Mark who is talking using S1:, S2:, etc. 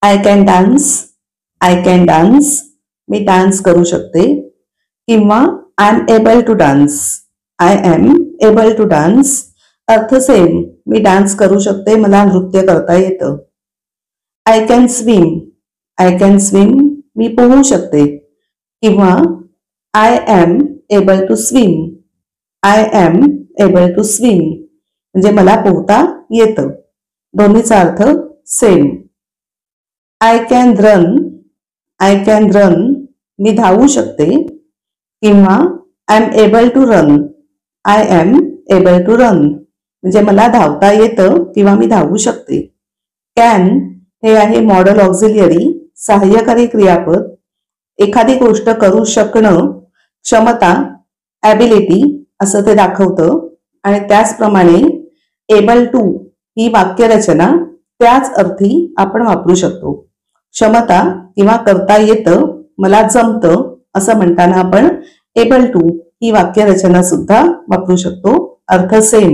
S1: I can dance, I can dance, मी dance करू शकते. किंवा I am able to dance, I am able to dance, अर्थ same, मी डान्स करू शकते, मला नृत्य करता येतं. I can swim, I can swim, मी पोहू शकते. किंवा I am able to swim, I am able to swim, म्हणजे मला पोहता येतं. दोन्हीचा अर्थ same. I can run, I can run, मी धावू शकते. किंवा I am able to run, I am able to run, म्हणजे मला धावता येतं किंवा मी धावू शकते. कॅन हे आहे मॉडल ऑक्झिलियरी, सहाय्यकारी क्रियापद. एखादी गोष्ट करू शकणं, क्षमता, ॲबिलिटी असं ते दाखवतं. आणि त्याचप्रमाणे एबल टू ही वाक्यरचना त्याच अर्थी आपण वापरू शकतो. क्षमता किंवा करता येतं, मला जमतं असं म्हणताना आपण एबल टू ही वाक्यरचना सुद्धा वापरू शकतो. अर्थ सेम.